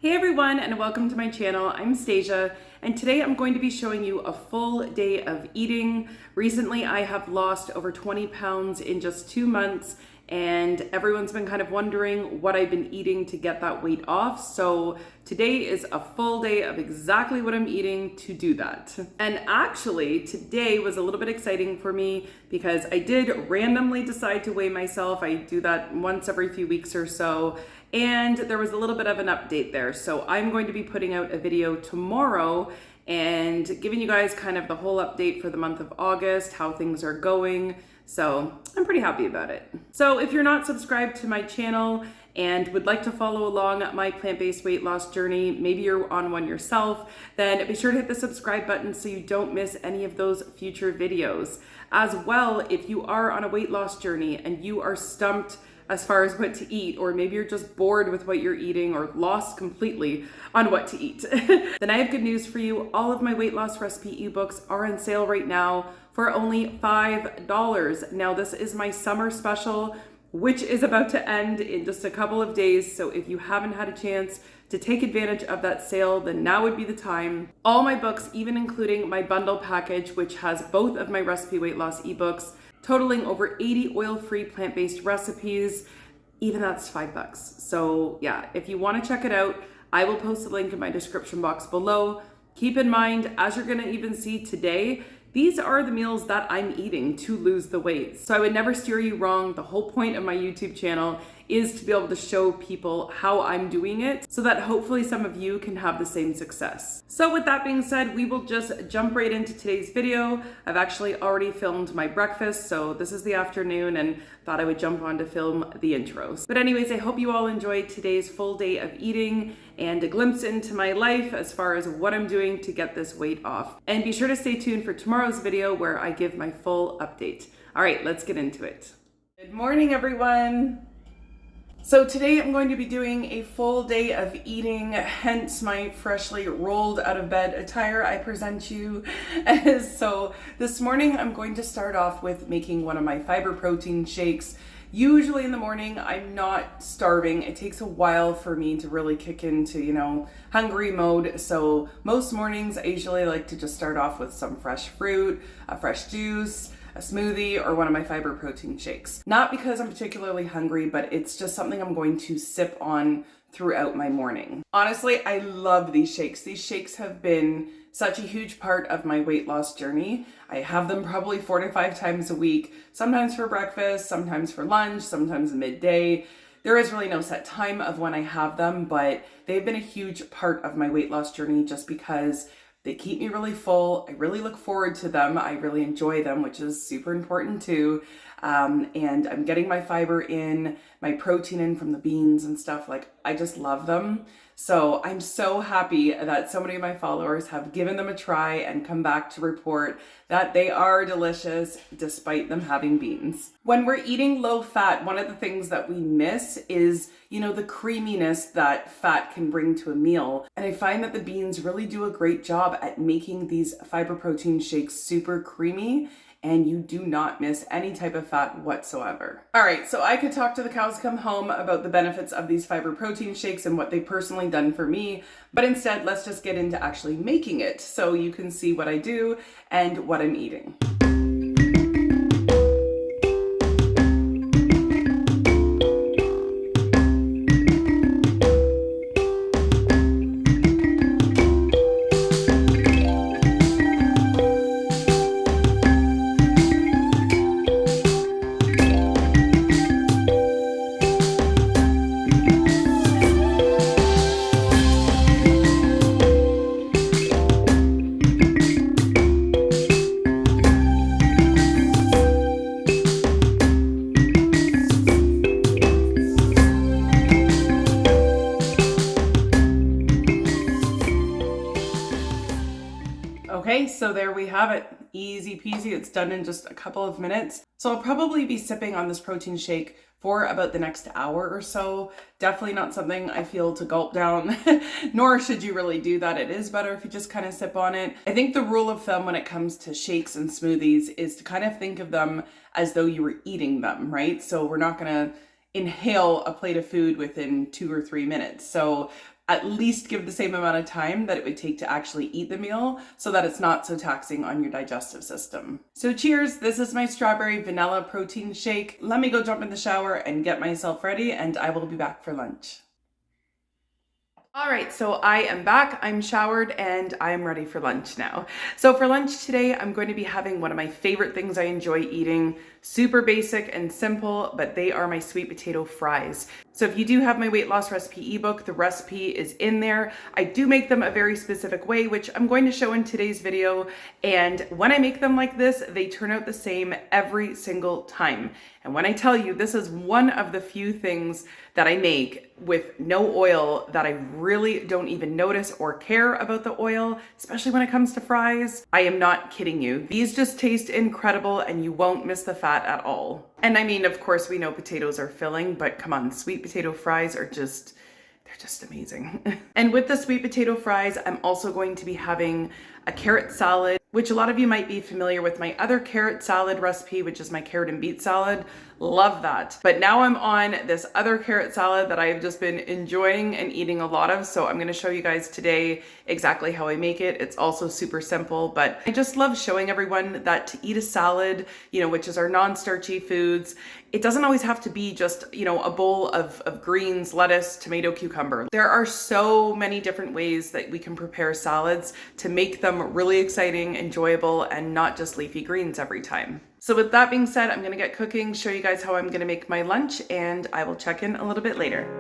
Hey everyone, and welcome to my channel. I'm Stasia, and today I'm going to be showing you a full day of eating. Recently, I have lost over 20 pounds in just 2 months, and everyone's been kind of wondering what I've been eating to get that weight off. So today is a full day of exactly what I'm eating to do that. And actually, today was a little bit exciting for me because I did randomly decide to weigh myself. I do that once every few weeks or so. And there was a little bit of an update there. So I'm going to be putting out a video tomorrow and giving you guys kind of the whole update for the month of August, how things are going. So I'm pretty happy about it. So if you're not subscribed to my channel and would like to follow along my plant-based weight loss journey, maybe you're on one yourself, then be sure to hit the subscribe button so you don't miss any of those future videos. As well, if you are on a weight loss journey and you are stumped as far as what to eat, or maybe you're just bored with what you're eating or lost completely on what to eat, then I have good news for you. All of my weight loss recipe ebooks are on sale right now for only $5. Now, this is my summer special, which is about to end in just a couple of days. So if you haven't had a chance to take advantage of that sale, then now would be the time. All my books, even including my bundle package, which has both of my recipe weight loss ebooks, totaling over 80 oil-free plant-based recipes, even that's $5. So yeah, if you want to check it out, I will post a link in my description box below. Keep in mind, as you're gonna even see today, these are the meals that I'm eating to lose the weight. So I would never steer you wrong. The whole point of my YouTube channel is to be able to show people how I'm doing it so that hopefully some of you can have the same success. So with that being said, we will just jump right into today's video. I've actually already filmed my breakfast, so this is the afternoon and thought I would jump on to film the intros. But anyways, I hope you all enjoyed today's full day of eating and a glimpse into my life as far as what I'm doing to get this weight off. And be sure to stay tuned for tomorrow's video where I give my full update. All right, let's get into it. Good morning, everyone. So today I'm going to be doing a full day of eating, hence my freshly rolled out of bed attire I present you. So this morning I'm going to start off with making one of my fiber protein shakes. Usually in the morning I'm not starving. It takes a while for me to really kick into, hungry mode. So most mornings I usually like to just start off with some fresh fruit, a fresh juice, a smoothie, or one of my fiber protein shakes. Not because I'm particularly hungry, but it's just something I'm going to sip on throughout my morning. Honestly, I love these shakes. These shakes have been such a huge part of my weight loss journey. I have them probably 4 to 5 times a week, sometimes for breakfast, sometimes for lunch, sometimes midday. There is really no set time of when I have them, but they've been a huge part of my weight loss journey just because they keep me really full. I really look forward to them. I really enjoy them, which is super important too. And I'm getting my fiber in, my protein in from the beans and stuff. I just love them. So I'm so happy that so many of my followers have given them a try and come back to report that they are delicious despite them having beans. When we're eating low fat, one of the things that we miss is, the creaminess that fat can bring to a meal. And I find that the beans really do a great job at making these fiber protein shakes super creamy, and you do not miss any type of fat whatsoever. All right, so I could talk to the cows come home about the benefits of these fiber protein shakes and what they've personally done for me, but instead let's just get into actually making it so you can see what I do and what I'm eating. Okay, so there we have it. Easy peasy. It's done in just a couple of minutes. So I'll probably be sipping on this protein shake for about the next hour or so. Definitely not something I feel to gulp down, nor should you really do that. It is better if you just kind of sip on it. I think the rule of thumb when it comes to shakes and smoothies is to kind of think of them as though you were eating them, right? So we're not gonna inhale a plate of food within 2 or 3 minutes. So at least give the same amount of time that it would take to actually eat the meal so that it's not so taxing on your digestive system. So cheers, this is my strawberry vanilla protein shake. Let me go jump in the shower and get myself ready, and I will be back for lunch. All right, so I am back, I'm showered, and I'm ready for lunch now. So for lunch today, I'm going to be having one of my favorite things I enjoy eating. Super basic and simple, but they are my sweet potato fries. So if you do have my weight loss recipe ebook, the recipe is in there. I do make them a very specific way, which I'm going to show in today's video. And when I make them like this, they turn out the same every single time. And when I tell you, this is one of the few things that I make with no oil that I really don't even notice or care about the oil, especially when it comes to fries. I am not kidding you. These just taste incredible and you won't miss the fat at all. And I mean, of course, we know potatoes are filling, but come on, sweet potato fries are just, they're just amazing. And with the sweet potato fries, I'm also going to be having a carrot salad, which a lot of you might be familiar with my other carrot salad recipe, which is my carrot and beet salad. Love that. But now I'm on this other carrot salad that I've just been enjoying and eating a lot of. So I'm going to show you guys today exactly how I make it. It's also super simple, but I just love showing everyone that to eat a salad, which is our non-starchy foods, it doesn't always have to be just, a bowl of greens, lettuce, tomato, cucumber. There are so many different ways that we can prepare salads to make them really exciting, enjoyable, and not just leafy greens every time. So with that being said, I'm gonna get cooking, show you guys how I'm gonna make my lunch, and I will check in a little bit later.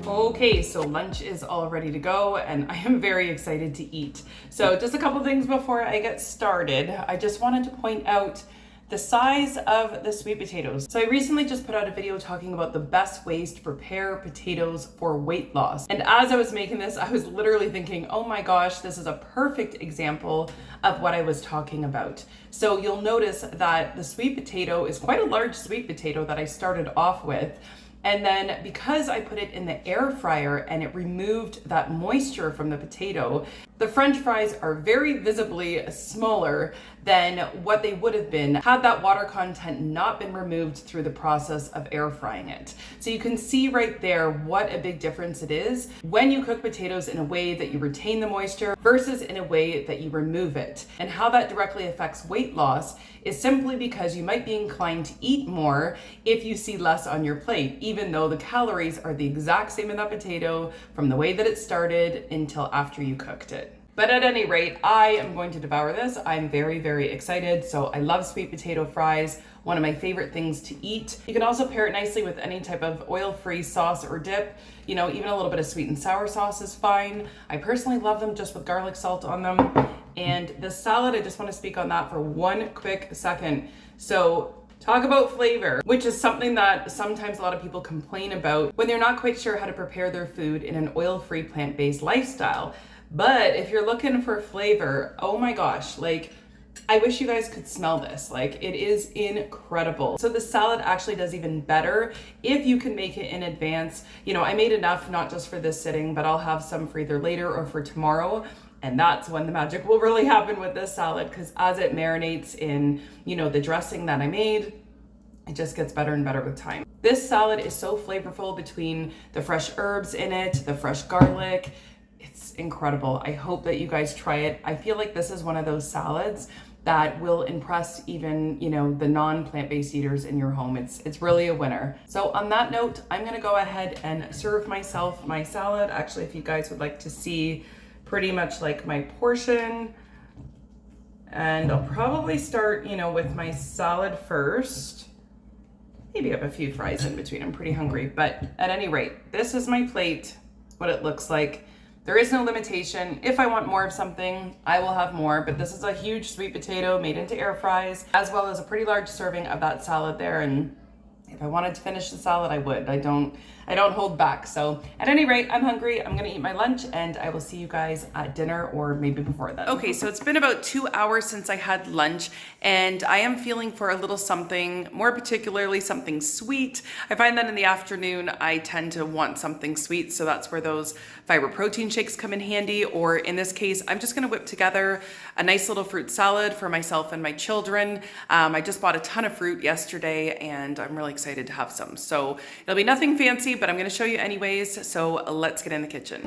Okay, so lunch is all ready to go and I am very excited to eat. So just a couple things before I get started. I just wanted to point out the size of the sweet potatoes. So I recently just put out a video talking about the best ways to prepare potatoes for weight loss. And as I was making this, I was literally thinking, oh my gosh, this is a perfect example of what I was talking about. So you'll notice that the sweet potato is quite a large sweet potato that I started off with. And then because I put it in the air fryer and it removed that moisture from the potato, the French fries are very visibly smaller than what they would have been had that water content not been removed through the process of air frying it. So you can see right there what a big difference it is when you cook potatoes in a way that you retain the moisture versus in a way that you remove it. And how that directly affects weight loss is simply because you might be inclined to eat more if you see less on your plate, even though the calories are the exact same in that potato from the way that it started until after you cooked it. But at any rate, I am going to devour this. I'm very, very excited. So I love sweet potato fries, one of my favorite things to eat. You can also pair it nicely with any type of oil-free sauce or dip. You know, even a little bit of sweet and sour sauce is fine. I personally love them just with garlic salt on them. And the salad, I just want to speak on that for one quick second. So talk about flavor, which is something that sometimes a lot of people complain about when they're not quite sure how to prepare their food in an oil-free plant-based lifestyle. But if you're looking for flavor, oh my gosh, like I wish you guys could smell this. Like it is incredible. So the salad actually does even better if you can make it in advance. You know, I made enough, not just for this sitting, but I'll have some for either later or for tomorrow. And that's when the magic will really happen with this salad, because as it marinates in, you know, the dressing that I made, it just gets better and better with time. This salad is so flavorful between the fresh herbs in it, the fresh garlic. It's incredible. I hope that you guys try it. I feel like this is one of those salads that will impress even, you know, the non-plant-based eaters in your home. It's really a winner. So on that note, I'm gonna go ahead and serve myself my salad. Actually, if you guys would like to see pretty much like my portion, and I'll probably start, you know, with my salad first. Maybe have a few fries in between. I'm pretty hungry, but at any rate, this is my plate, what it looks like. There is no limitation. If I want more of something, I will have more, but this is a huge sweet potato made into air fries, as well as a pretty large serving of that salad there. And if I wanted to finish the salad, I would. I don't hold back. So at any rate, I'm hungry. I'm gonna eat my lunch and I will see you guys at dinner or maybe before that. Okay, so it's been about 2 hours since I had lunch and I am feeling for a little something, more particularly something sweet. I find that in the afternoon, I tend to want something sweet. So that's where those fiber protein shakes come in handy. Or in this case, I'm just gonna whip together a nice little fruit salad for myself and my children. I just bought a ton of fruit yesterday and I'm really excited to have some. So it'll be nothing fancy, but I'm gonna show you anyways. So let's get in the kitchen.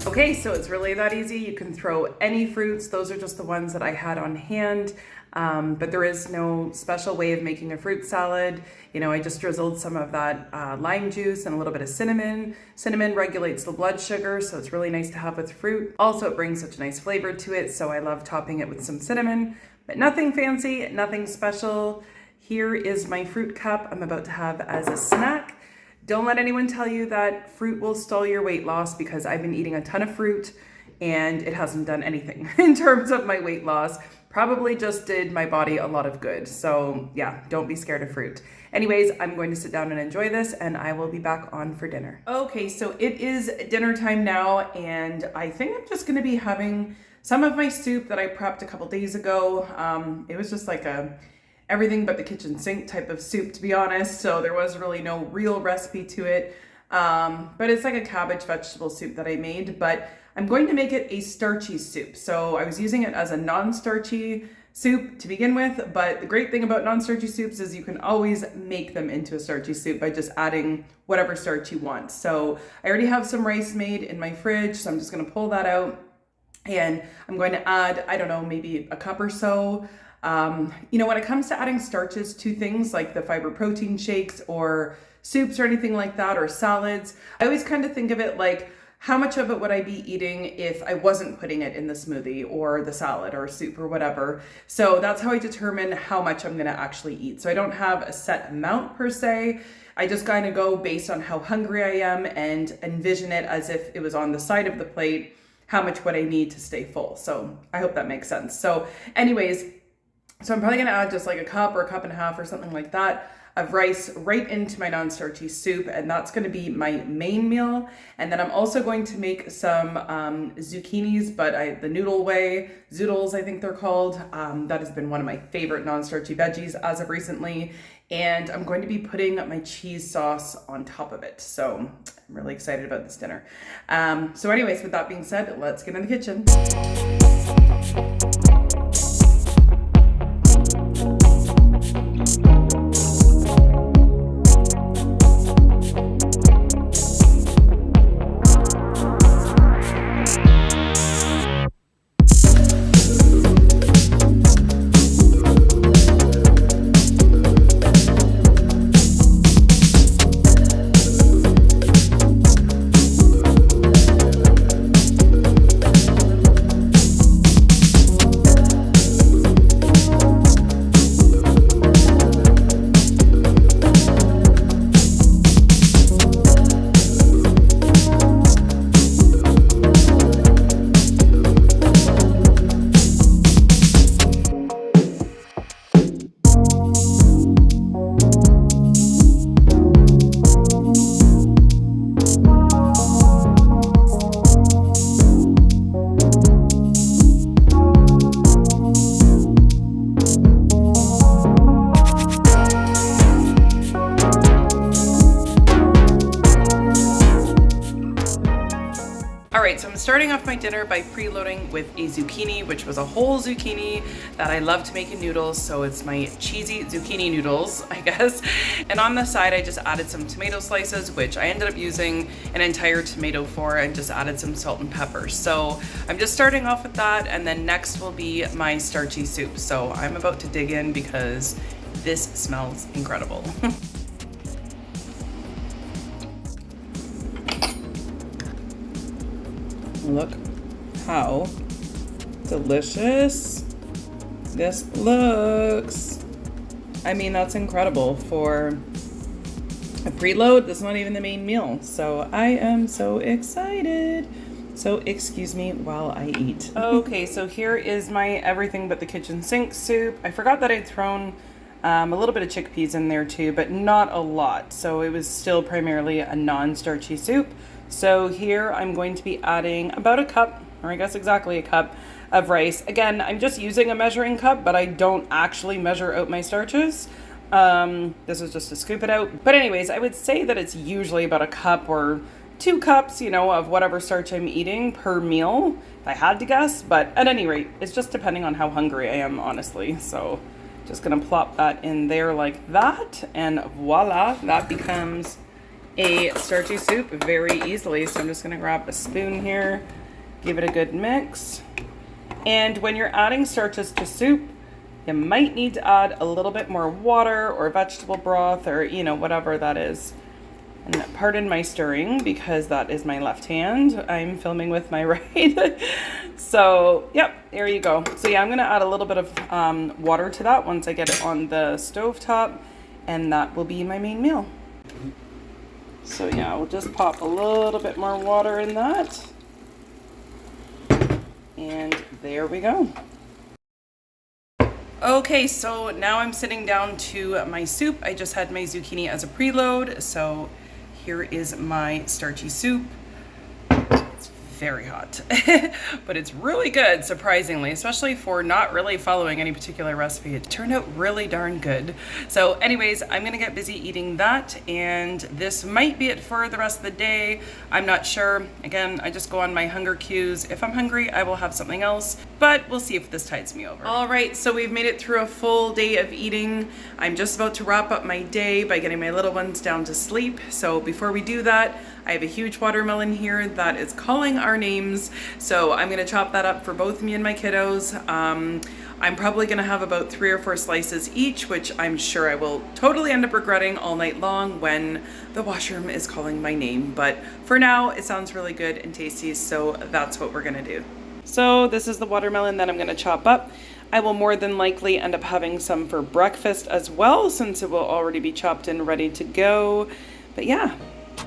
Okay, so it's really that easy. You can throw any fruits. Those are just the ones that I had on hand. But there is no special way of making a fruit salad. You know, I just drizzled some of that lime juice and a little bit of cinnamon. Cinnamon regulates the blood sugar, so it's really nice to have with fruit. Also, it brings such a nice flavor to it, so I love topping it with some cinnamon. But nothing fancy, nothing special. Here is my fruit cup I'm about to have as a snack. Don't let anyone tell you that fruit will stall your weight loss, because I've been eating a ton of fruit and it hasn't done anything in terms of my weight loss. Probably just did my body a lot of good. So yeah, don't be scared of fruit. Anyways, I'm going to sit down and enjoy this, and I will be back on for dinner. Okay, so it is dinner time now, and I think I'm just gonna be having some of my soup that I prepped a couple days ago. It was just like a everything but the kitchen sink type of soup, to be honest. So there was really no real recipe to it. But it's like a cabbage vegetable soup that I made, but I'm going to make it a starchy soup. So I was using it as a non-starchy soup to begin with, but the great thing about non-starchy soups is you can always make them into a starchy soup by just adding whatever starch you want. So I already have some rice made in my fridge, so I'm just gonna pull that out, and I'm going to add, I don't know, maybe a cup or so. You know, when it comes to adding starches to things like the fiber protein shakes or soups or anything like that, or salads, I always kind of think of it like, how much of it would I be eating if I wasn't putting it in the smoothie or the salad or soup or whatever? So that's how I determine how much I'm gonna actually eat. So I don't have a set amount per se. I just kind of go based on how hungry I am and envision it as if it was on the side of the plate, how much would I need to stay full? So I hope that makes sense. So anyways, so I'm probably gonna add just like a cup or a cup and a half or something like that of rice right into my non-starchy soup, and that's going to be my main meal. And then I'm also going to make some zucchinis, but the noodle way, zoodles I think they're called. That has been one of my favorite non-starchy veggies as of recently, and I'm going to be putting my cheese sauce on top of it. So I'm really excited about this dinner. So anyways, with that being said, let's get in the kitchen. So I'm starting off my dinner by preloading with a zucchini, which was a whole zucchini that I love to make in noodles. So it's my cheesy zucchini noodles, I guess. And on the side, I just added some tomato slices, which I ended up using an entire tomato for, and just added some salt and pepper. So I'm just starting off with that. And then next will be my starchy soup. So I'm about to dig in because this smells incredible. Look how delicious this looks. I mean, that's incredible for a preload. That's not even the main meal. So I am so excited. So excuse me while I eat. Okay, so here is my everything but the kitchen sink soup. I forgot that I'd thrown a little bit of chickpeas in there too, but not a lot. So it was still primarily a non-starchy soup. So here I'm going to be adding about a cup, or I guess exactly a cup of rice. Again, I'm just using a measuring cup, but I don't actually measure out my starches. This is just to scoop it out. But anyways, I would say that it's usually about a cup or 2 cups, you know, of whatever starch I'm eating per meal, if I had to guess. But at any rate, it's just depending on how hungry I am, honestly. So just gonna plop that in there like that, and voila, that becomes a starchy soup very easily. So I'm just gonna grab a spoon here, give it a good mix. And when you're adding starches to soup, you might need to add a little bit more water or vegetable broth, or, you know, whatever that is. And pardon my stirring because that is my left hand. I'm filming with my right. So, yep, there you go. So yeah, I'm gonna add a little bit of water to that once I get it on the stove top, and that will be my main meal. So yeah, we'll just pop a little bit more water in that. And there we go. Okay, so now I'm sitting down to my soup. I just had my zucchini as a preload, so here is my starchy soup. It's very hot, but it's really good, surprisingly, especially for not really following any particular recipe. It turned out really darn good. So anyways, I'm gonna get busy eating that, and this might be it for the rest of the day. I'm not sure. Again, I just go on my hunger cues. If I'm hungry, I will have something else, but we'll see if this tides me over. All right, so we've made it through a full day of eating. I'm just about to wrap up my day by getting my little ones down to sleep. So before we do that, I have a huge watermelon here that is calling our names. So I'm gonna chop that up for both me and my kiddos. I'm probably gonna have about 3 or 4 slices each, which I'm sure I will totally end up regretting all night long when the washroom is calling my name. But for now, it sounds really good and tasty, so that's what we're gonna do. So this is the watermelon that I'm gonna chop up. I will more than likely end up having some for breakfast as well, since it will already be chopped and ready to go. But yeah.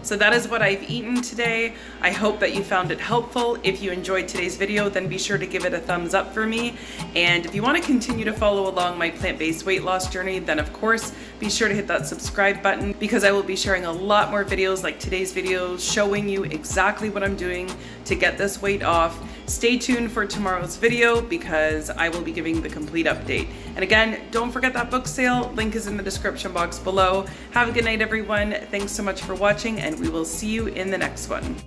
So that is what I've eaten today. I hope that you found it helpful. If you enjoyed today's video, then be sure to give it a thumbs up for me. And if you want to continue to follow along my plant-based weight loss journey, then of course, be sure to hit that subscribe button, because I will be sharing a lot more videos like today's videos, showing you exactly what I'm doing to get this weight off. Stay tuned for tomorrow's video because I will be giving the complete update. And again, don't forget that book sale. Link is in the description box below. Have a good night, everyone. Thanks so much for watching, and we will see you in the next one.